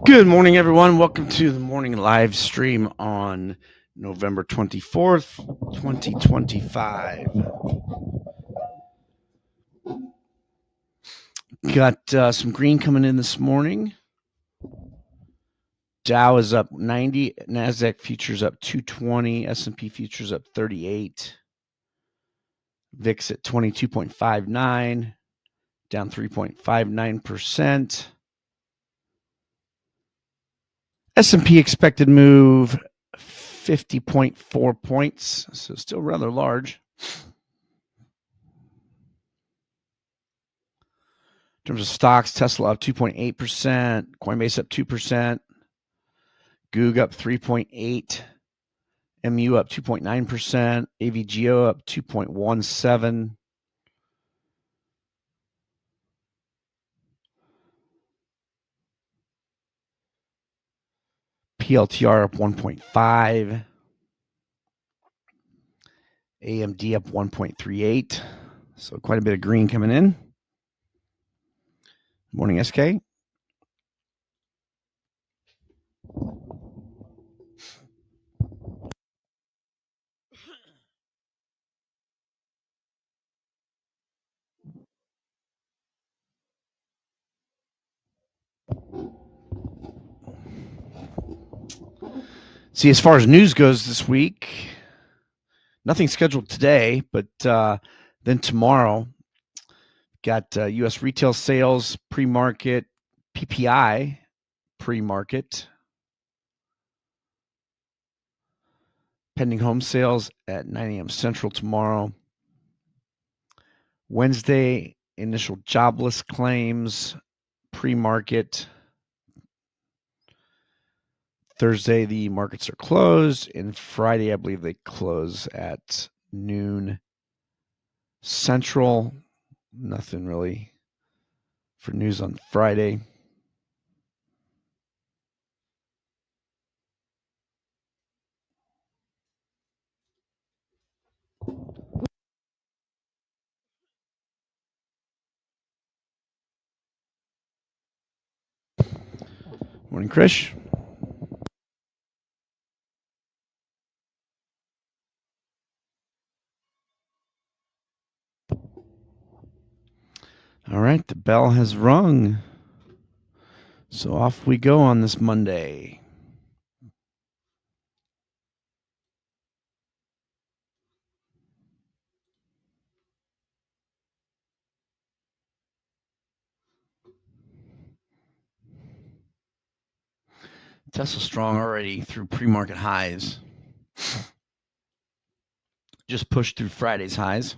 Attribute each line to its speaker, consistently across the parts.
Speaker 1: Good morning, everyone. Welcome to the morning live stream on November 24th, 2025. Got some green coming in this morning. Dow is up 90, NASDAQ futures up 220, S&P futures up 38, VIX at 22.59, down 3.59%. S&P expected move 50.4 points, so still rather large. In terms of stocks, Tesla up 2.8%, Coinbase up 2%, Goog up 3.8%, MU up 2.9%, AVGO up 2.17%. PLTR up 1.5%. AMD up 1.38%. So quite a bit of green coming in. Morning, SK. See, as far as news goes this week, nothing scheduled today, but then tomorrow, got U.S. retail sales, pre-market, PPI, pre-market, pending home sales at 9 a.m. Central tomorrow. Wednesday, initial jobless claims, pre-market. Thursday, the markets are closed, and Friday, I believe they close at noon Central. Nothing really for news on Friday. Morning, Krish. All right, the bell has rung. So off we go on this Monday. Tesla strong already through pre-market highs. Just pushed through Friday's highs.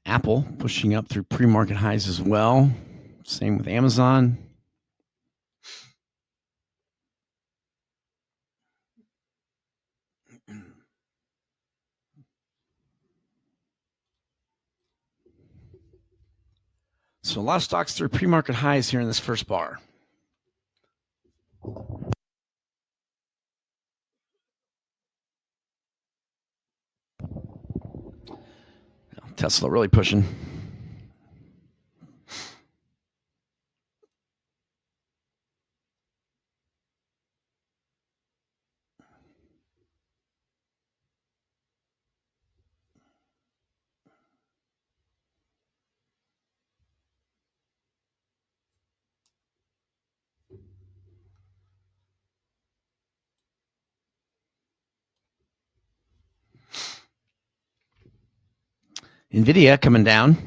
Speaker 1: Apple pushing up through pre-market highs as well. Same with Amazon. So a lot of stocks through pre-market highs here in this first bar. Tesla really pushing. NVIDIA coming down.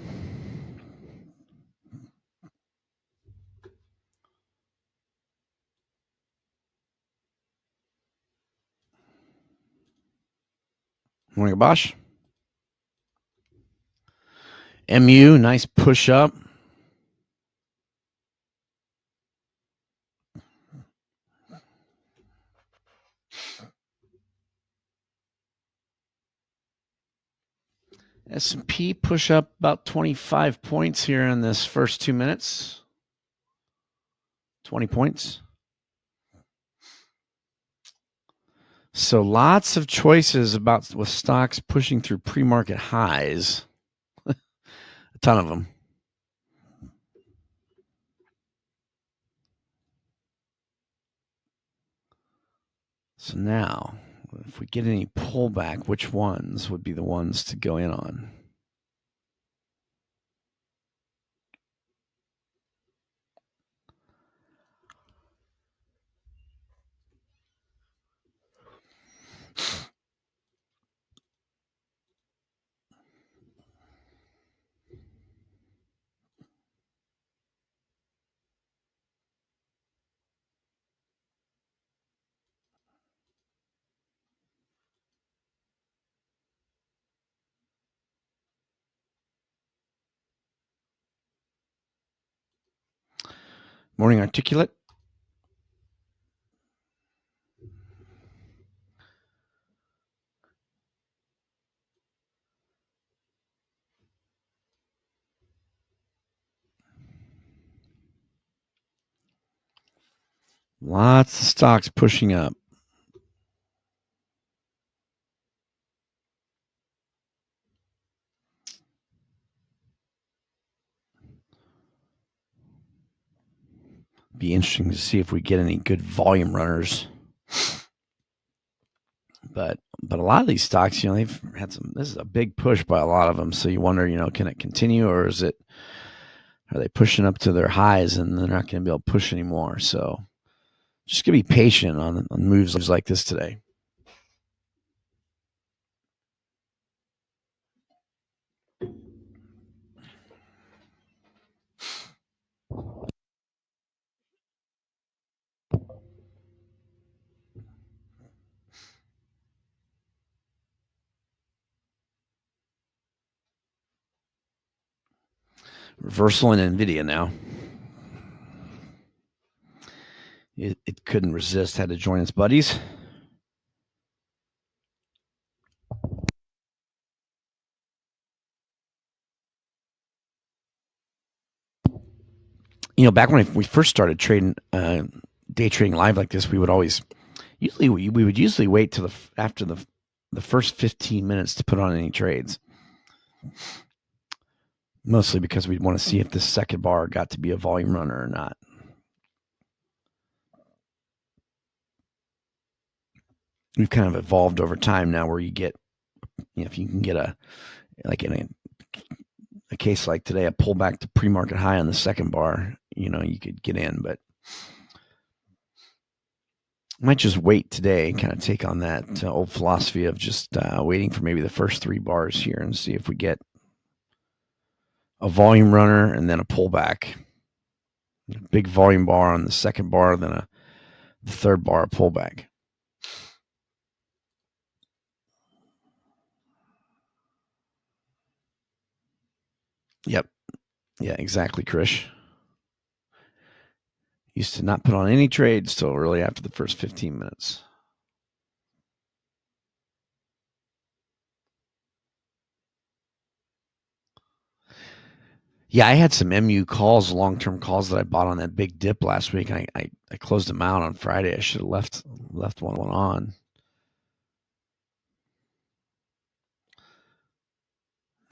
Speaker 1: Morning, Bosch. MU, nice push up. S&P push up about 25 points here in this first 2 minutes. 20 points. So lots of choices about with stocks pushing through pre-market highs. A ton of them. So now, if we get any pullback, which ones would be the ones to go in on? Morning Articulate. Lots of stocks pushing up. Be interesting to see if we get any good volume runners. But a lot of these stocks, they've had some. This is a big push by a lot of them. So you wonder, can it continue, or are they pushing up to their highs and they're not going to be able to push anymore? So just gonna be patient on moves like this today. Reversal in NVIDIA now. It couldn't resist, had to join its buddies. Back when we first started trading, day trading live like this, we would usually wait till after the first 15 minutes to put on any trades. Mostly because we'd want to see if this second bar got to be a volume runner or not. We've kind of evolved over time now where you get, if you can get in a case like today, a pullback to pre-market high on the second bar, you could get in, but I might just wait today and kind of take on that old philosophy of just waiting for maybe the first 3 bars here and see if we get a volume runner and then a pullback. A big volume bar on the second bar, then the third bar, a pullback. Yep. Yeah, exactly, Krish. Used to not put on any trades till really after the first 15 minutes. Yeah, I had some MU calls, long-term calls that I bought on that big dip last week. I closed them out on Friday. I should have left one on.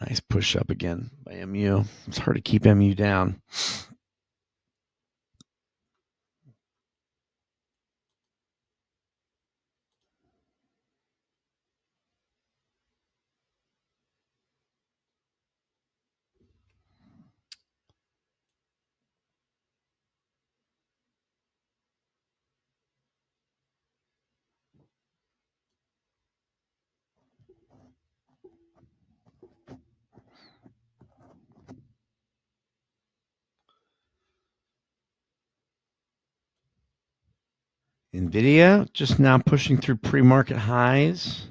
Speaker 1: Nice push up again by MU. It's hard to keep MU down. NVIDIA just now pushing through pre-market highs.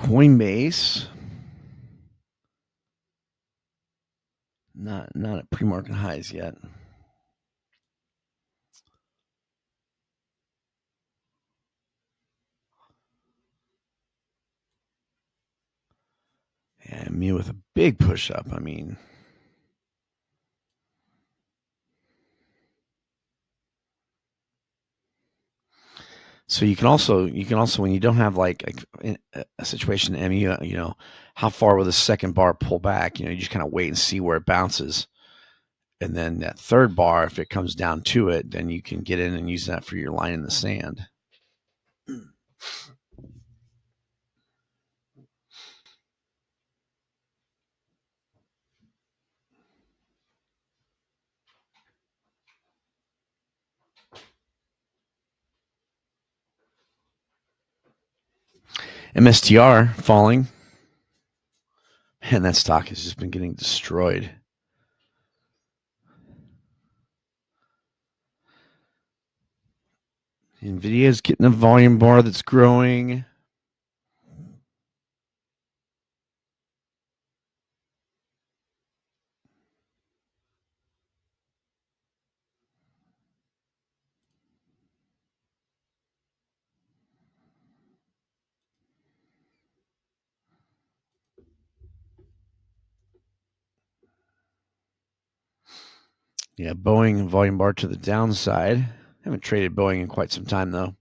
Speaker 1: Coinbase, not at pre-market highs yet. And me with a big push up. I mean, so you can also when you don't have like a situation in MU, you know, how far will the second bar pull back? You know, you just kind of wait and see where it bounces. And then that third bar, if it comes down to it, then you can get in and use that for your line in the sand. MSTR falling. And that stock has just been getting destroyed. NVIDIA is getting a volume bar that's growing. Yeah, Boeing volume bar to the downside. Haven't traded Boeing in quite some time, though.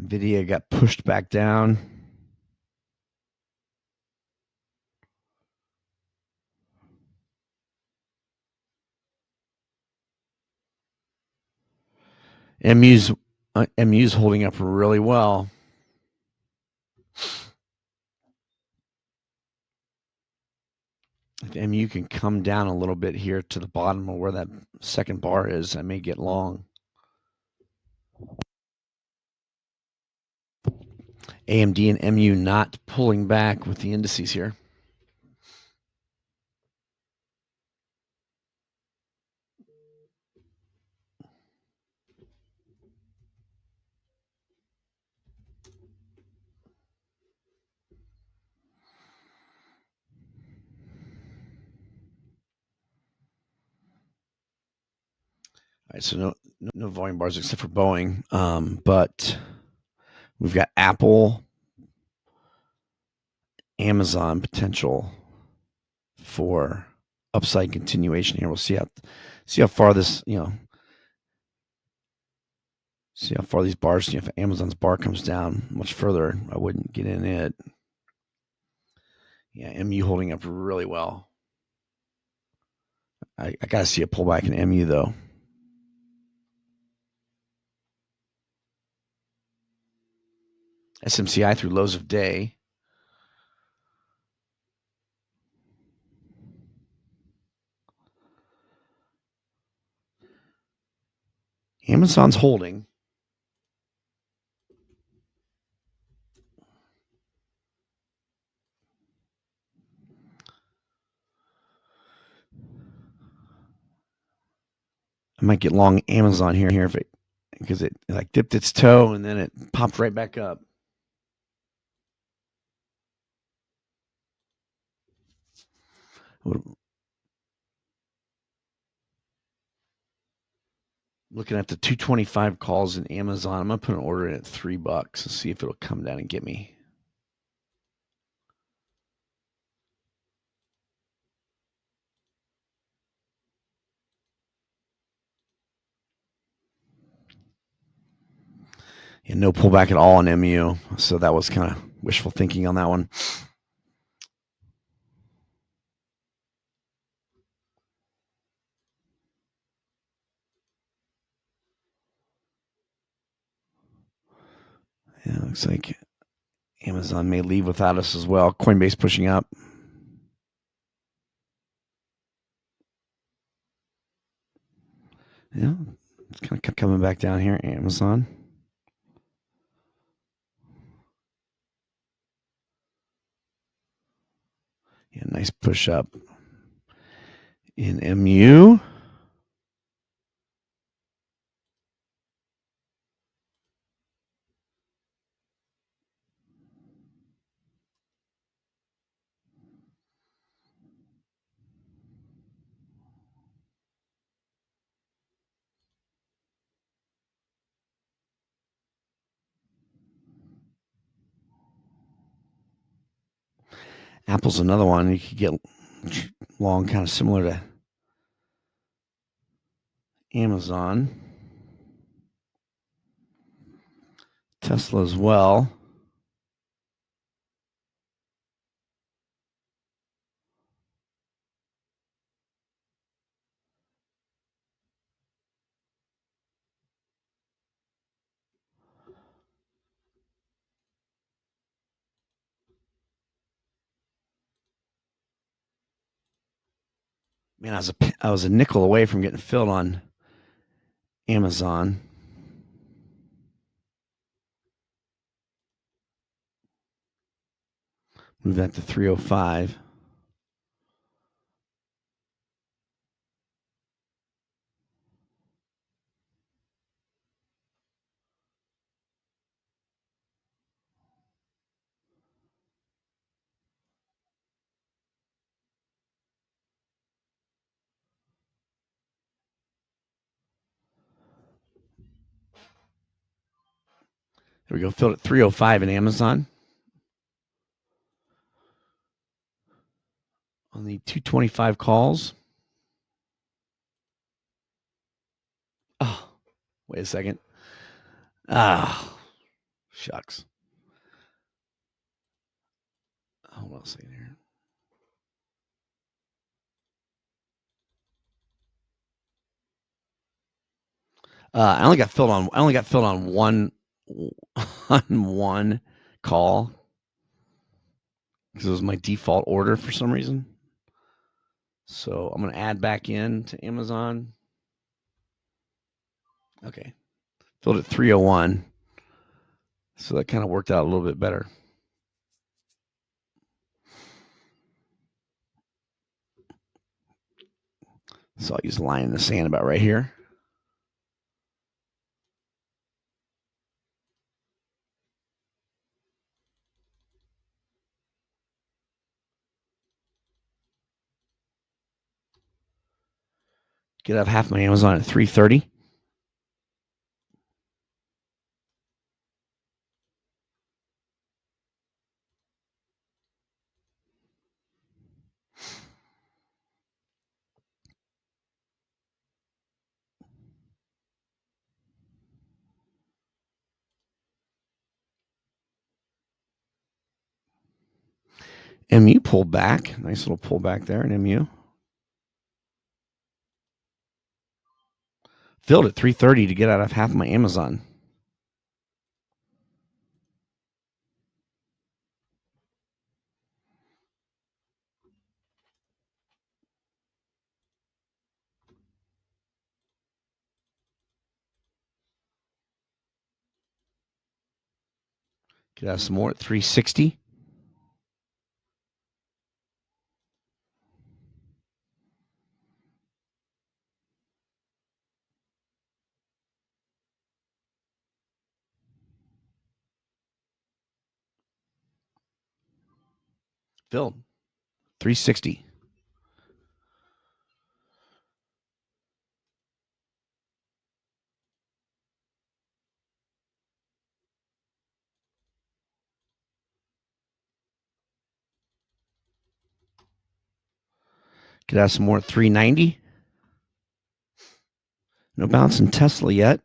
Speaker 1: NVIDIA got pushed back down. MU's holding up really well. If MU can come down a little bit here to the bottom of where that second bar is, I may get long. AMD and MU not pulling back with the indices here. All right, so no volume bars except for Boeing, but we've got Apple, Amazon potential for upside continuation here. We'll see how far this, you know, see how far these bars. You know, if Amazon's bar comes down much further, I wouldn't get in it. Yeah, MU holding up really well. I gotta see a pullback in MU though. SMCI through lows of day. Amazon's holding. I might get long Amazon here if it, because it like dipped its toe and then it popped right back up. Looking at the 225 calls in Amazon, I'm gonna put an order in at $3 and see if it'll come down and get me. And no pullback at all on MU, so that was kind of wishful thinking on that one. Yeah, looks like Amazon may leave without us as well. Coinbase pushing up. Yeah, it's kind of coming back down here. Amazon. Yeah, nice push up in MU. Apple's another one you could get long, kind of similar to Amazon. Tesla as well. Man, I was a nickel away from getting filled on Amazon. Move that to 305. There we go. Filled at 305 in Amazon. On the 225 calls. Oh, wait a second. Ah, shucks. Hold on a second here. I only got filled on one on one call because it was my default order for some reason. So I'm going to add back in to Amazon. Okay. Filled at 301. So that kind of worked out a little bit better. So I'll use a line in the sand about right here. Get up half my Amazon at 330. MU pulled back. Nice little pullback there in MU. Filled at 330 to get out of half my Amazon. Could have some more at 360. Filled 360. Could have some more at 390. No bounce in Tesla yet.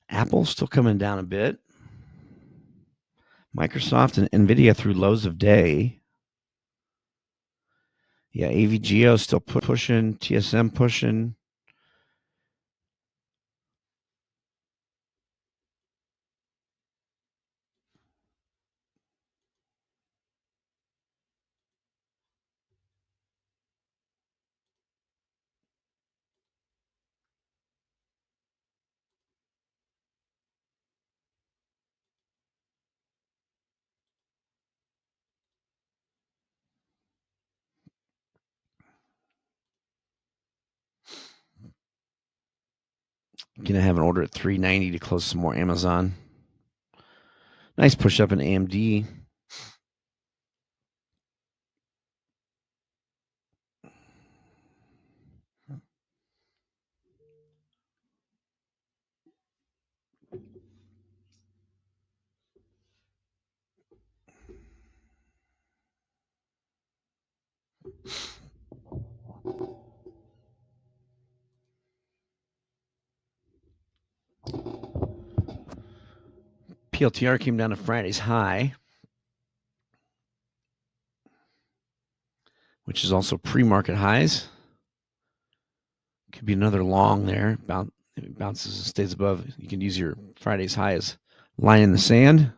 Speaker 1: Apple still coming down a bit. Microsoft and Nvidia through lows of day. Yeah, AVGO still pushing. TSM pushing. Gonna have an order at 390 to close some more Amazon. Nice push up in AMD. PLTR came down to Friday's high, which is also pre-market highs. Could be another long there. If it bounces and stays above, you can use your Friday's high as line in the sand.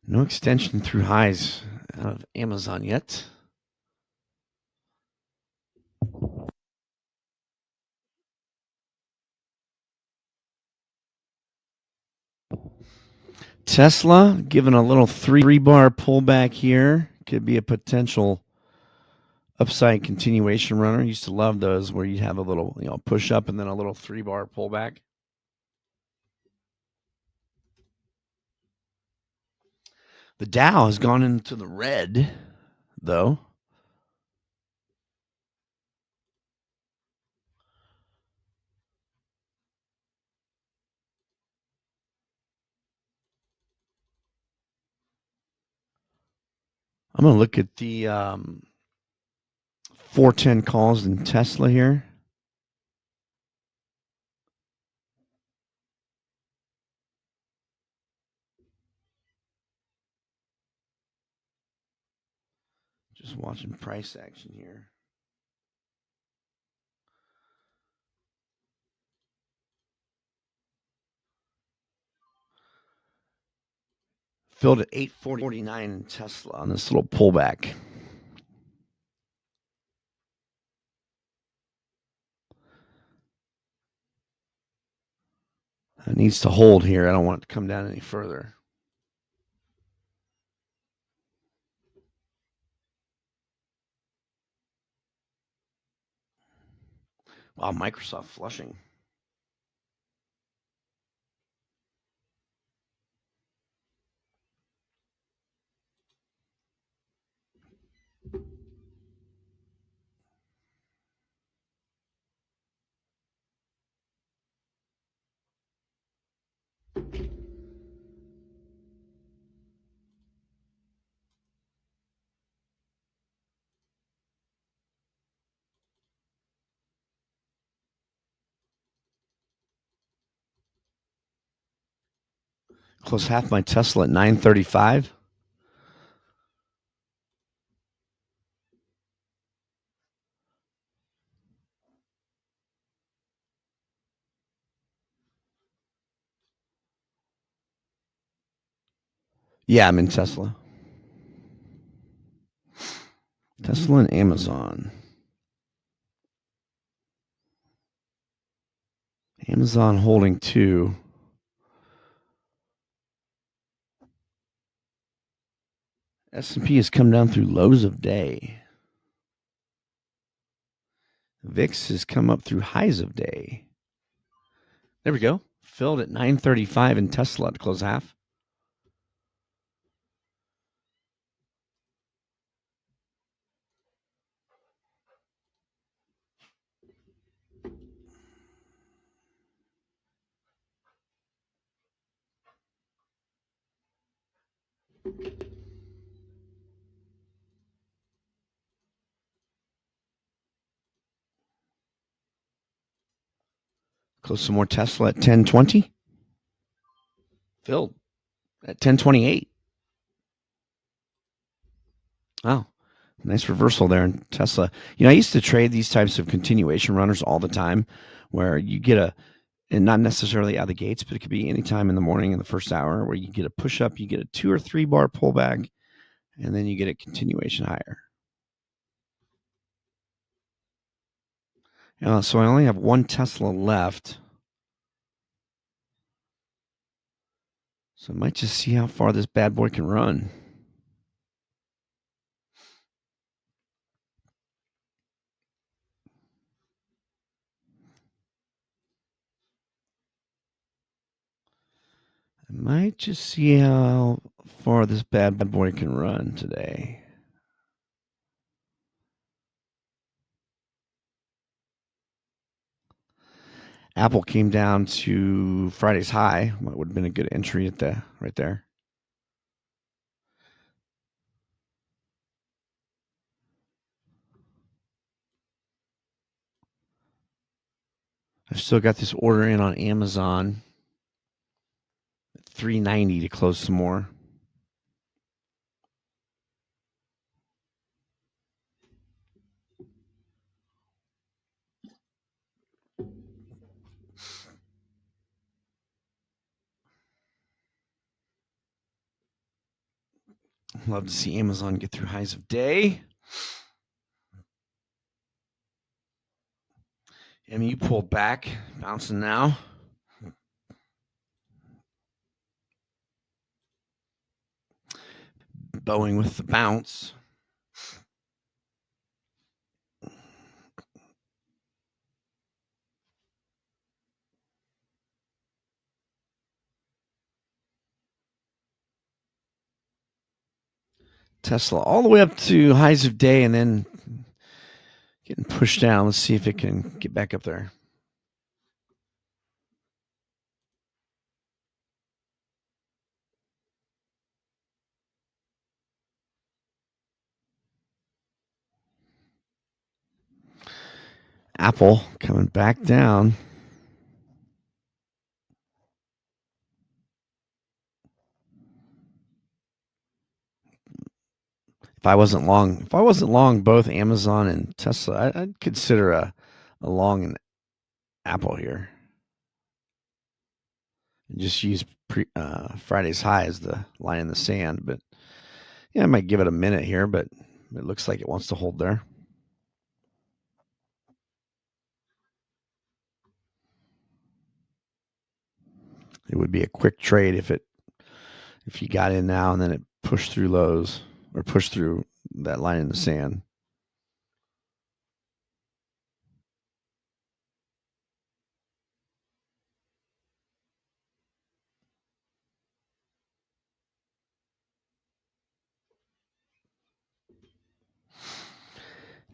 Speaker 1: No extension through highs out of Amazon yet. Tesla given a little 3-bar pullback here. Could be a potential upside continuation runner. Used to love those where you have a little, push up and then a little 3-bar pullback. The Dow has gone into the red, though. I'm going to look at the 410 calls in Tesla here. Just watching price action here. Filled at 849 in Tesla on this little pullback. It needs to hold here. I don't want it to come down any further. Wow, Microsoft flushing. Close half my Tesla at 935. Yeah, I'm in Tesla. Tesla and Amazon. Amazon holding 2. S&P has come down through lows of day. VIX has come up through highs of day. There we go. Filled at 935 in Tesla to close half. Close some more Tesla at 1020. Filled at 1028. Wow. Nice reversal there in Tesla. I used to trade these types of continuation runners all the time where you get and not necessarily out of the gates, but it could be any time in the morning in the first hour where you get a push up, you get a 2 or 3 bar pullback, and then you get a continuation higher. So I only have one Tesla left. So I might just see how far this bad boy can run. I might just see how far this bad boy can run today. Apple came down to Friday's high. That would have been a good entry at the right there. I've still got this order in on Amazon. $390 to close some more. Love to see Amazon get through highs of day. MU pulled back, bouncing now. Boeing with the bounce. Tesla all the way up to highs of day and then getting pushed down. Let's see if it can get back up there. Apple coming back down. If I wasn't long both Amazon and Tesla, I'd consider a long in Apple here. And just use Friday's high as the line in the sand. But yeah, I might give it a minute here, but it looks like it wants to hold there. It would be a quick trade if you got in now and then it pushed through lows or pushed through that line in the sand.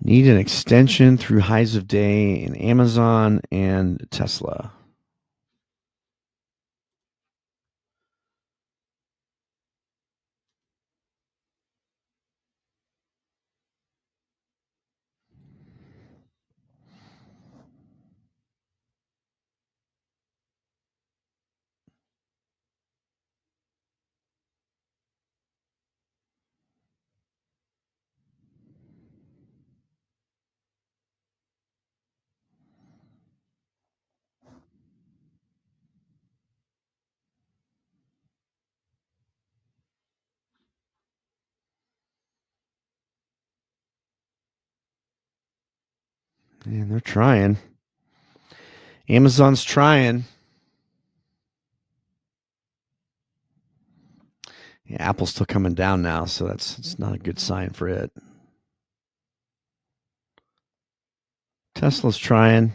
Speaker 1: Need an extension through highs of day in Amazon and Tesla. And they're trying. Amazon's trying. Yeah, Apple's still coming down now, so it's not a good sign for it. Tesla's trying.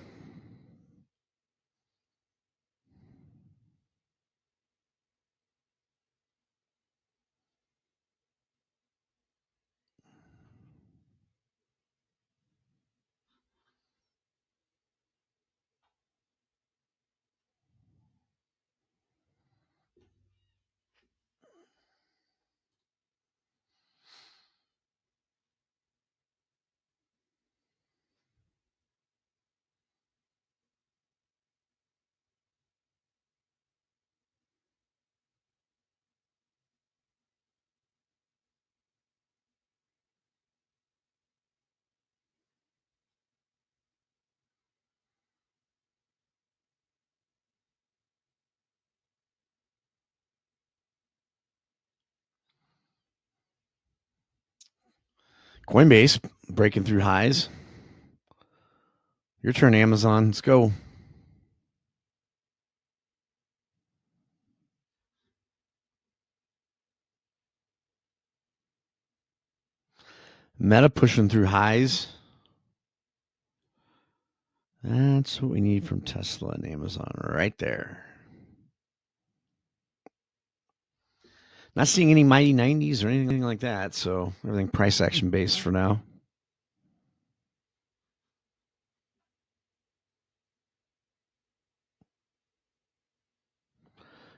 Speaker 1: Coinbase breaking through highs. Your turn, Amazon. Let's go. Meta pushing through highs. That's what we need from Tesla and Amazon right there. Not seeing any mighty 90s or anything like that, so everything price action based for now.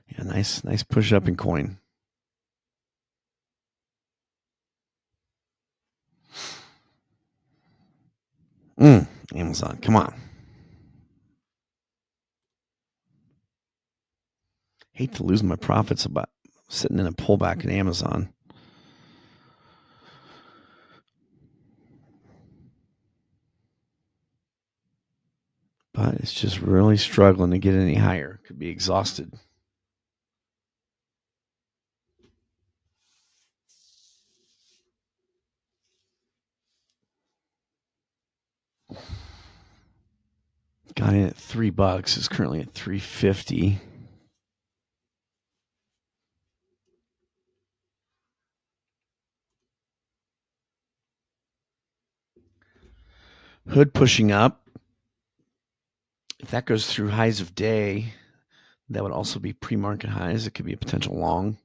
Speaker 1: Yeah, nice push up in coin. Amazon, come on. Hate to lose my profits about sitting in a pullback in Amazon. But it's just really struggling to get any higher. Could be exhausted. Got in at $3. It's currently at $3.50. Hood pushing up. If that goes through highs of day, that would also be pre-market highs. It could be a potential long.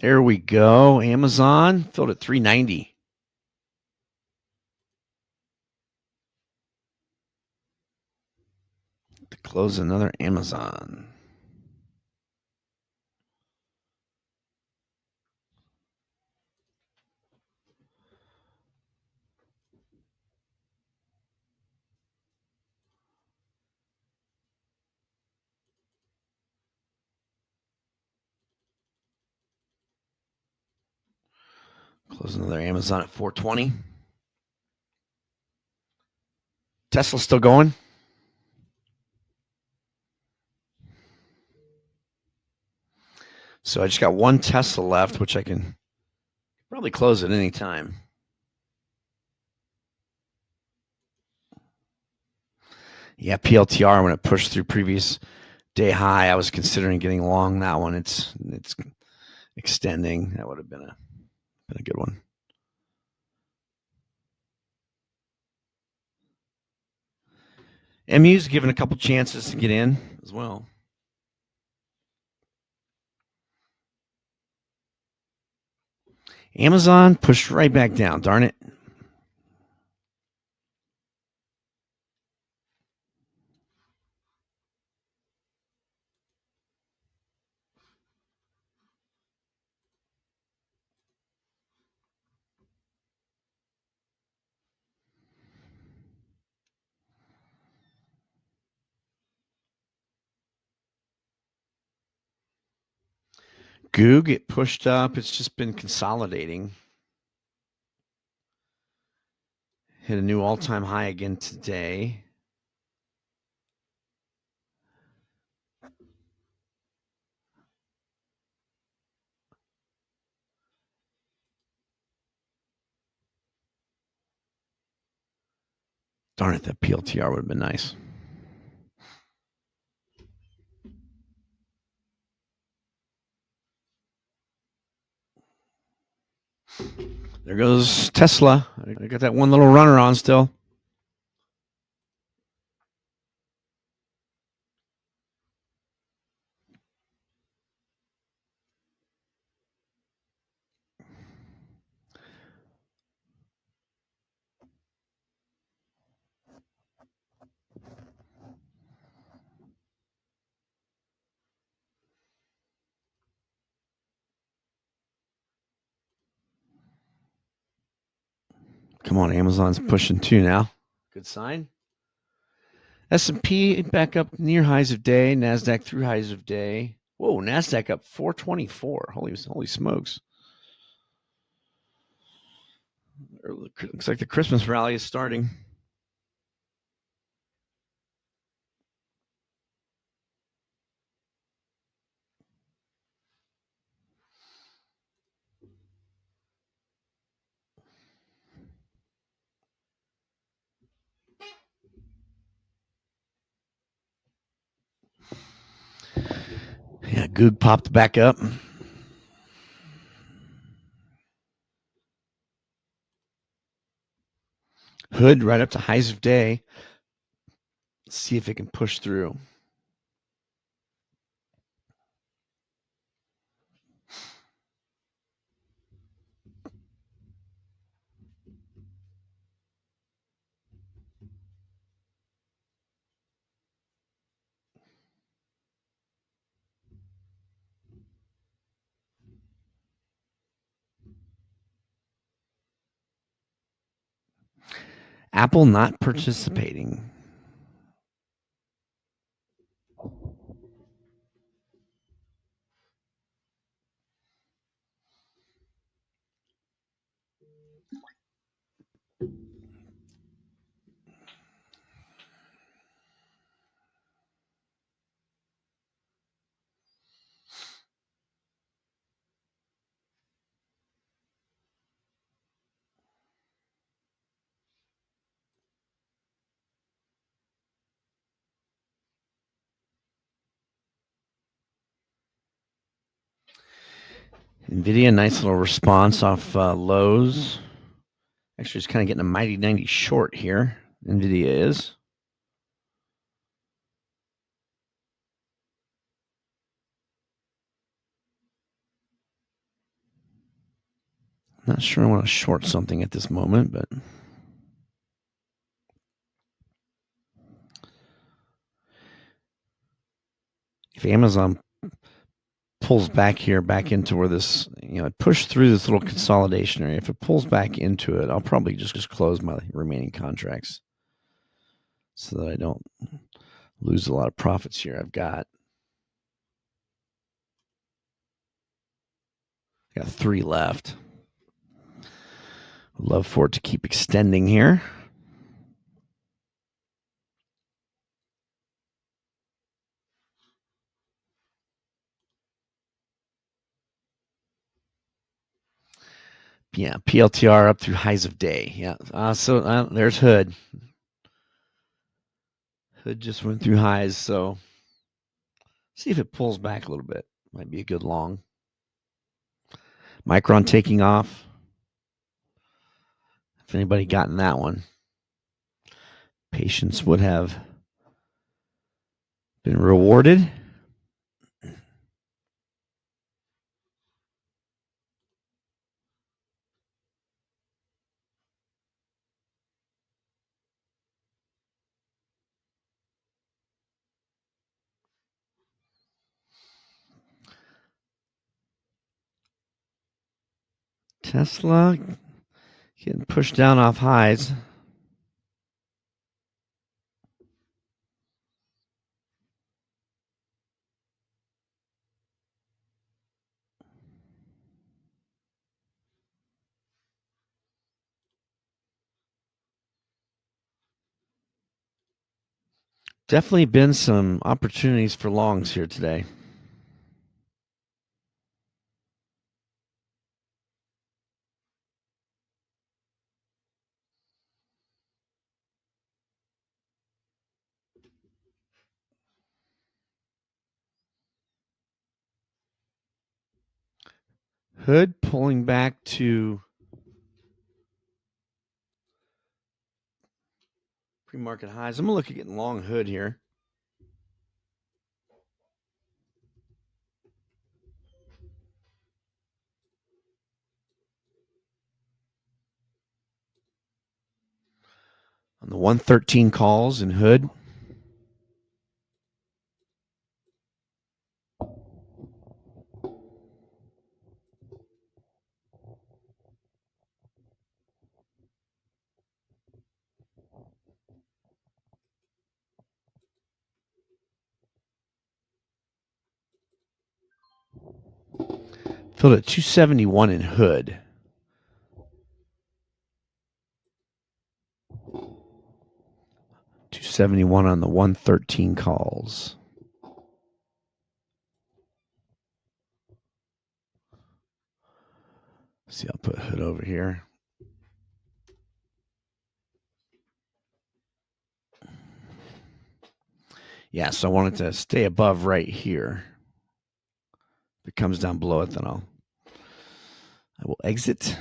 Speaker 1: There we go. Amazon filled at $3.90. To close another Amazon. Close another Amazon at 420. Tesla still going. So I just got one Tesla left, which I can probably close at any time. Yeah, PLTR, when it pushed through previous day high, I was considering getting long that one. It's extending. That would have been a good one. MU's given a couple chances to get in as well. Amazon pushed right back down. Darn it. Goog, it pushed up. It's just been consolidating. Hit a new all-time high again today. Darn it, that PLTR would have been nice. There goes Tesla. I got that one little runner on still. Come on, Amazon's pushing too now. Good sign. S&P back up near highs of day. NASDAQ through highs of day. Whoa, NASDAQ up 424. Holy smokes. Looks like the Christmas rally is starting. Yeah, Goog popped back up. Hood right up to highs of day. Let's see if it can push through. Apple not participating. NVIDIA, nice little response off lows. Actually, it's kind of getting a mighty 90 short here. NVIDIA is. Not sure I want to short something at this moment, but if Amazon pulls back here, back into where this, it pushed through this little consolidation area. If it pulls back into it, I'll probably just close my remaining contracts so that I don't lose a lot of profits here. I've got 3 left. Would love for it to keep extending here. Yeah, PLTR up through highs of day. Yeah, so there's Hood. Hood just went through highs, so see if it pulls back a little bit. Might be a good long. Micron taking off. If anybody gotten that one, patience would have been rewarded. Tesla getting pushed down off highs. Definitely been some opportunities for longs here today. Hood pulling back to pre-market highs. I'm going to look at getting long Hood here. On the 113 calls in Hood. Filled at 271 in hood. $271 on the 113 calls. See, I'll put hood over here. Yeah, so I want it to stay above right here. If it comes down below it, then I will exit.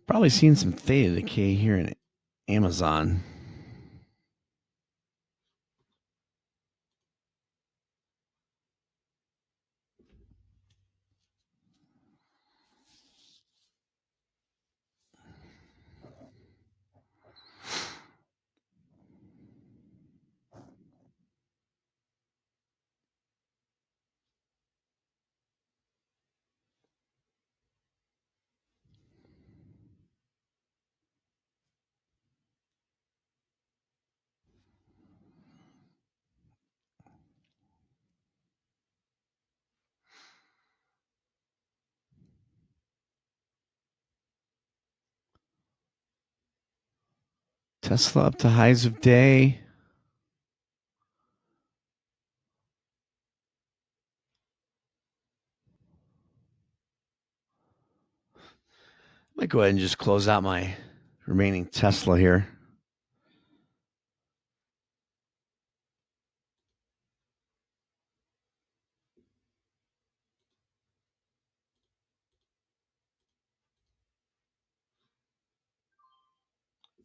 Speaker 1: Probably seen some theta decay here in Amazon. Tesla up to highs of day. I might go ahead and just close out my remaining Tesla here.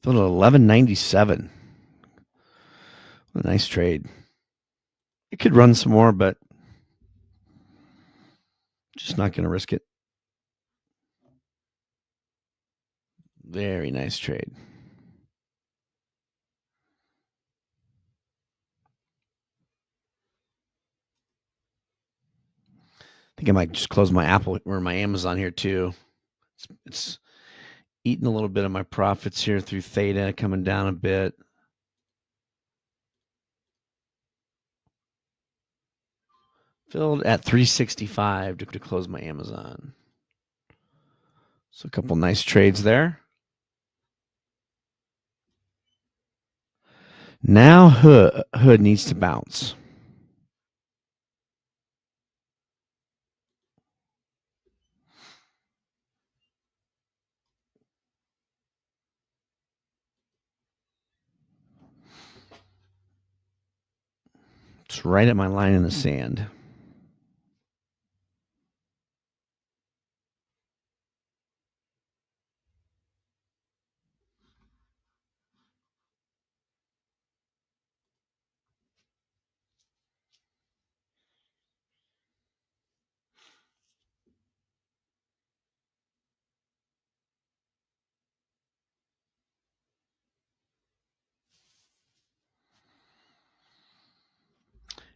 Speaker 1: Filled at 1197. What a nice trade. It could run some more, but just not going to risk it. Very nice trade. I think I might just close my Apple or my Amazon here too. It's eating a little bit of my profits here through theta, coming down a bit. Filled at 365 to close my Amazon. So a couple nice trades there. Now hood needs to bounce. It's right at my line in the sand.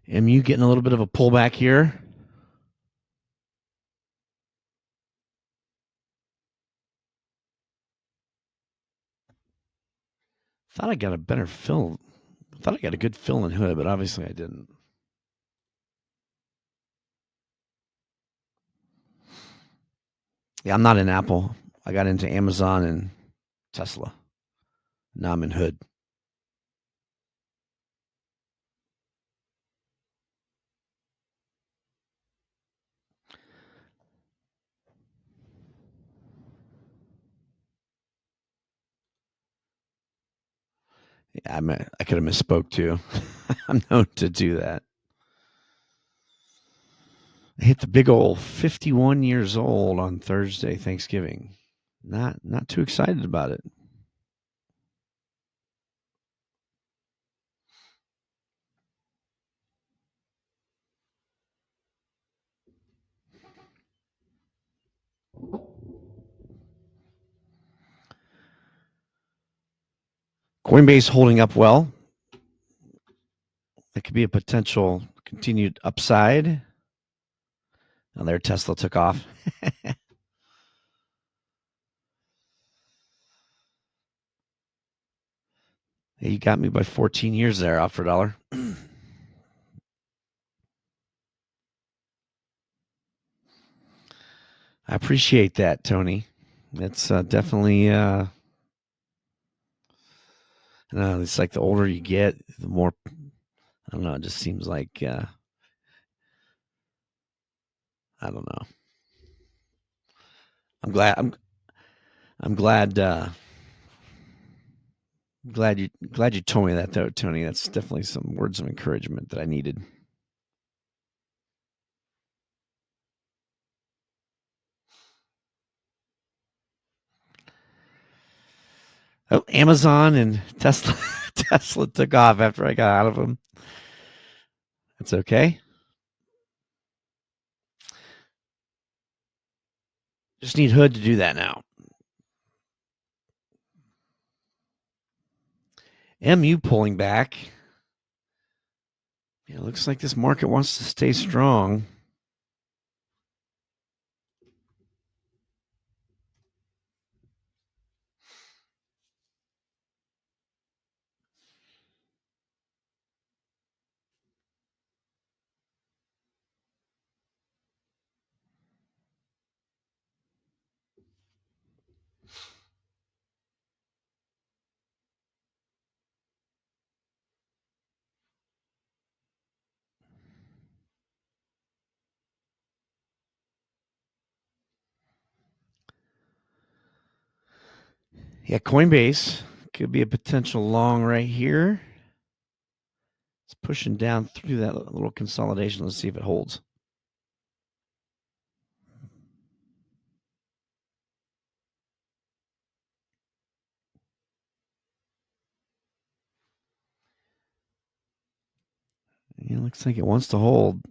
Speaker 1: MU getting a little bit of a pullback here. Thought I got a better fill. Thought I got a good fill in hood, but obviously I didn't. Yeah, I'm not in Apple. I got into Amazon and Tesla. Now I'm in hood. Yeah, I could have misspoke too. I'm known to do that. I hit the big old 51 years old on Thursday, Thanksgiving. Not too excited about it. Coinbase holding up well. That could be a potential continued upside. And there Tesla took off. Hey, you got me by 14 years there, off for a dollar. I appreciate that, Tony. It's definitely, it's like the older you get, the more, I don't know, it just seems like, I don't know. I'm glad, glad you told me that though, Tony. That's definitely some words of encouragement that I needed. Oh, Amazon and Tesla Tesla took off after I got out of them. That's okay. Just need Hood to do that now. MU pulling back. Yeah, it looks like this market wants to stay strong. Yeah, Coinbase could be a potential long right here. It's pushing down through that little consolidation. Let's see if it holds. Yeah, looks like it wants to hold.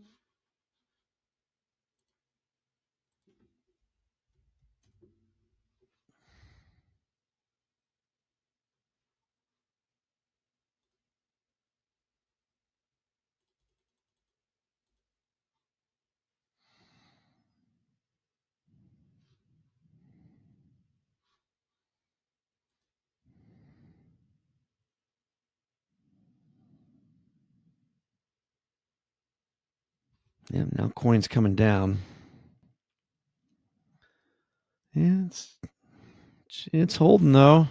Speaker 1: Yeah, now coin's coming down. Yeah, it's holding though.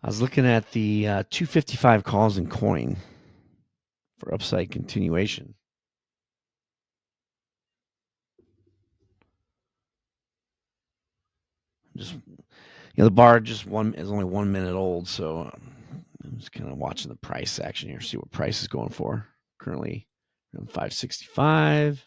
Speaker 1: I was looking at the 255 calls in coin for upside continuation. Just the bar just is only 1 minute old, so I'm just kind of watching the price action here, see what price is going for. Currently around 565.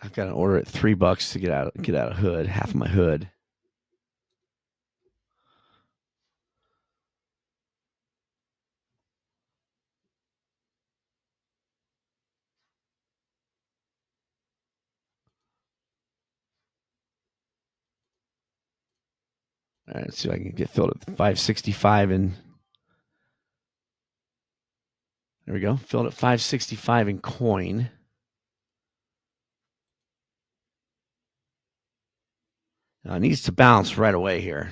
Speaker 1: I've got an order at $3 to get out of Hood, half of my Hood. All right, let's see if I can get filled at 565 and there we go. Filled at 565 in coin. Now it needs to bounce right away here.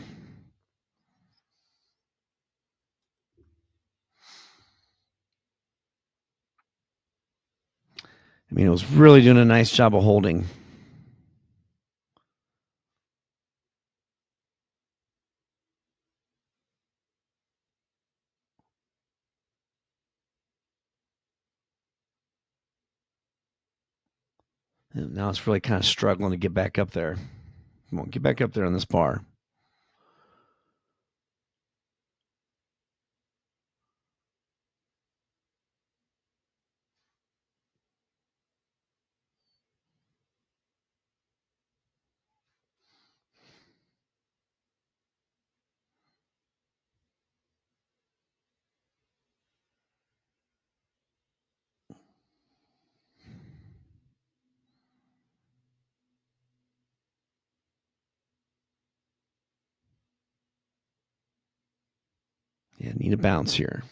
Speaker 1: I mean, it was really doing a nice job of holding. And now it's really kind of struggling to get back up there. Come on, get back up there on this bar. Yeah, need a bounce here.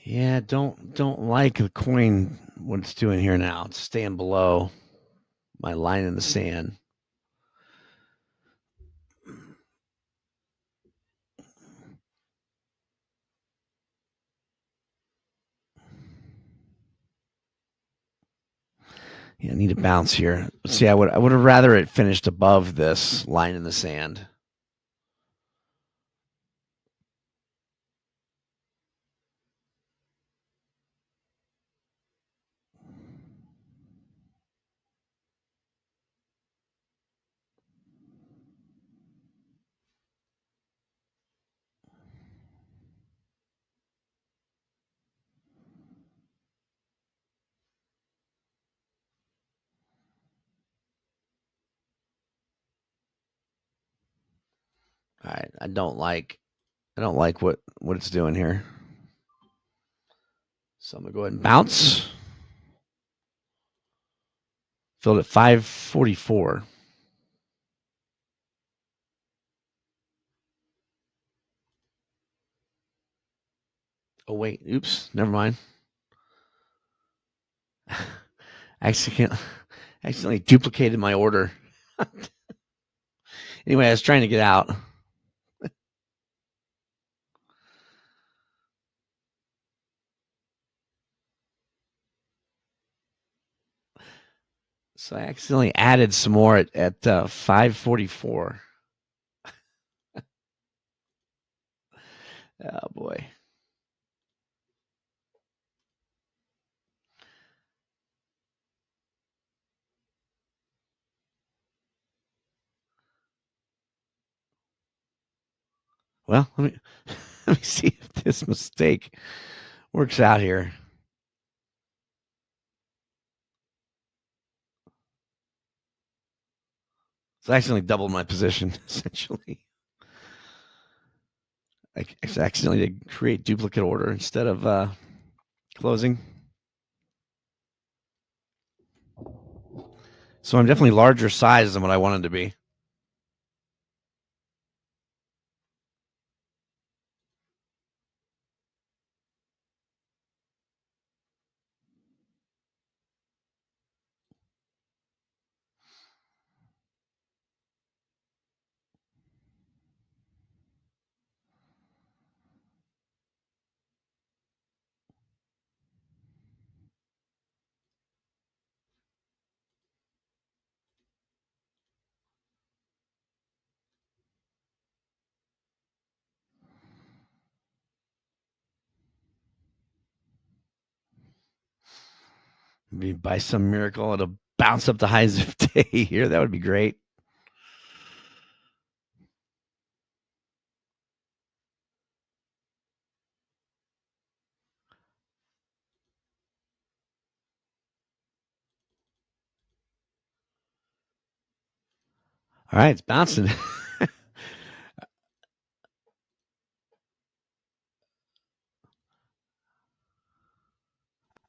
Speaker 1: Yeah, don't like the coin what it's doing here now. It's staying below my line in the sand. Yeah, I need a bounce here. See, I would have rather it finished above this line in the sand. All right, I don't like what it's doing here. So I'm gonna go ahead and bounce. Filled at 544. Oh wait, oops, never mind. I accidentally duplicated my order. Anyway, I was trying to get out. So I accidentally added some more at 544. Oh boy. Well, let me see if this mistake works out here. So I accidentally doubled my position, essentially. I accidentally did create duplicate order instead of closing. So I'm definitely larger size than what I wanted to be. Maybe by some miracle, it'll bounce up the highs of day here. That would be great. All right, it's bouncing.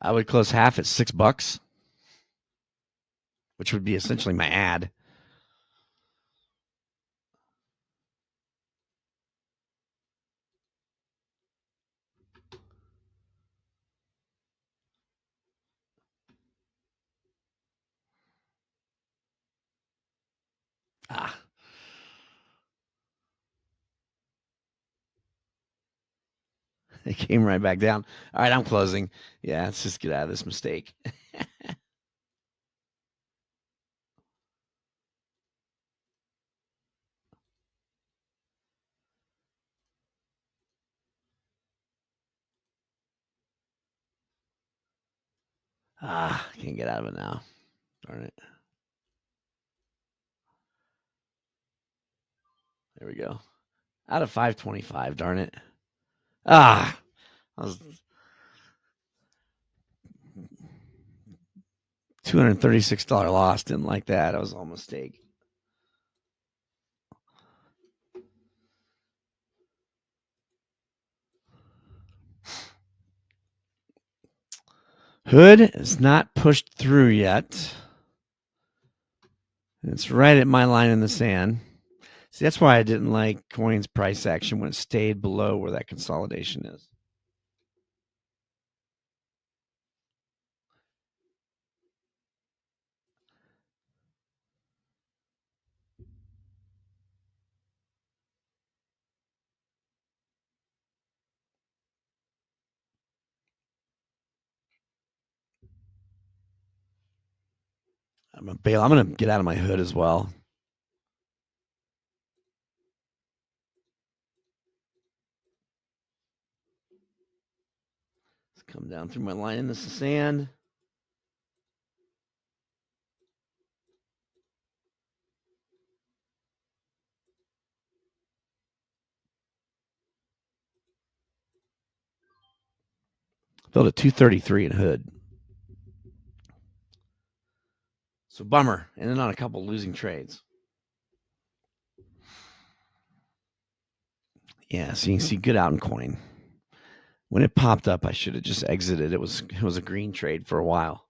Speaker 1: I would close half at $6, which would be essentially my ad. Ah, it came right back down. All right, I'm closing. Yeah, let's just get out of this mistake. Can't get out of it now. Darn it. There we go. Out of 525, darn it. I was $236 loss. Didn't like that. That was all a mistake. Hood is not pushed through yet. It's right at my line in the sand. See, that's why I didn't like coins price action when it stayed below where that consolidation is. I'm a bail. I'm going to get out of my hood as well. Let's come down through my line in the sand. Filled at 233 in hood. So bummer. And then on a couple losing trades. Yeah, so you can see good out in coin. When it popped up, I should have just exited. It was a green trade for a while.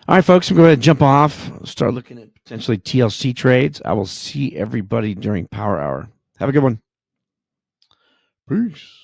Speaker 1: All right, folks, I'm going to jump off, start looking at potentially TLC trades. I will see everybody during Power Hour. Have a good one. Peace.